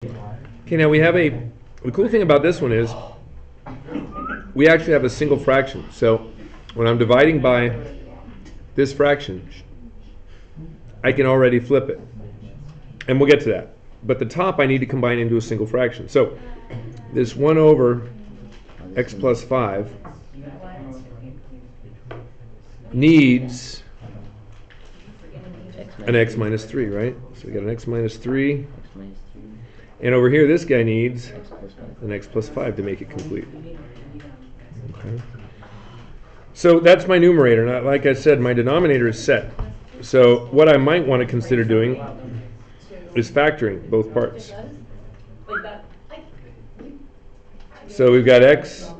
Okay, now we have the cool thing about this one is we actually have a single fraction. So when I'm dividing by this fraction, I can already flip it. And we'll get to that. But the top I need to combine into a single fraction. So this 1 over x plus 5 needs an x minus 3, right? So we got an x minus 3. And over here, this guy needs an x plus 5 to make it complete. Okay. So that's my numerator. Now, like I said, my denominator is set. So what I might want to consider doing is factoring both parts. So we've got x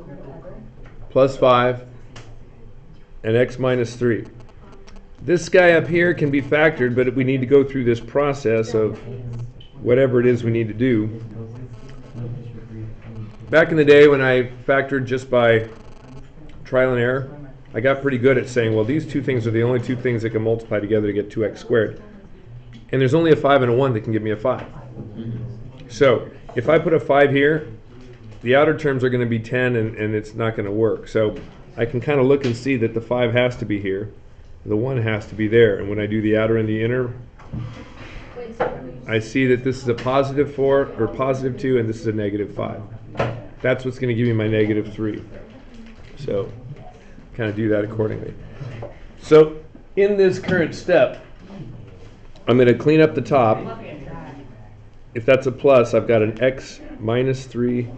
plus 5 and x minus 3. This guy up here can be factored, but we need to go through this process of whatever it is we need to do. Back in the day when I factored just by trial and error, I got pretty good at saying, well, these two things are the only two things that can multiply together to get 2x squared. And there's only a 5 and a 1 that can give me a 5. So if I put a 5 here, the outer terms are going to be 10 and it's not going to work. So I can kind of look and see that the 5 has to be here. The 1 has to be there. And when I do the outer and the inner, I see that this is a positive 4 or positive 2 and this is a negative 5. That's what's going to give me my negative 3. So kind of do that accordingly. So in this current step, I'm going to clean up the top. If that's a plus, I've got an x minus 3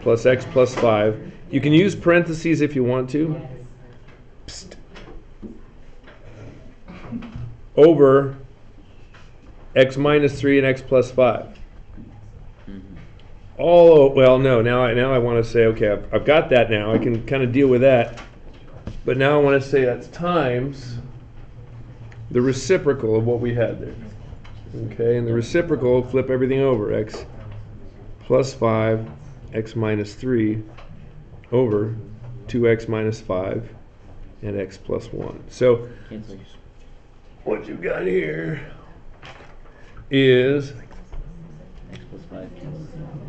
plus x plus 5. You can use parentheses if you want to. Psst. Over x minus 3 and x plus 5. Well, no, now I want to say, okay, I've got that now. I can kind of deal with that. But now I want to say that's times the reciprocal of what we had there. Okay, and the reciprocal, flip everything over. X plus 5, x minus 3 over 2x minus 5 and x plus 1. So what you've got here is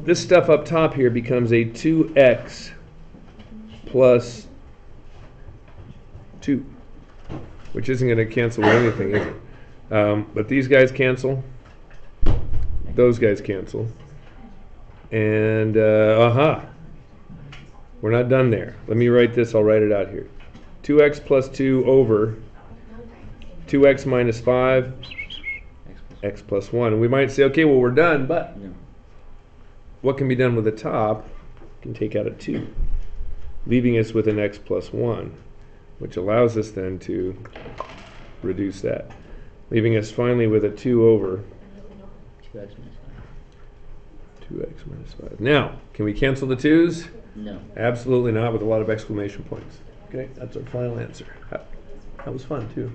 this stuff up top here becomes a 2x plus 2, which isn't going to cancel with anything, is it? But these guys cancel. Those guys cancel. And, we're not done there. Let me write this. I'll write it out here. 2x plus 2 over 2x minus 5, x plus 1. And we might say, okay, well, we're done, but what can be done with the top? Can take out a 2, leaving us with an x plus 1, which allows us then to reduce that, leaving us finally with a 2 over 2x minus 5. Now, can we cancel the 2's? No. Absolutely not, with a lot of exclamation points. Okay, that's our final answer. That was fun, too.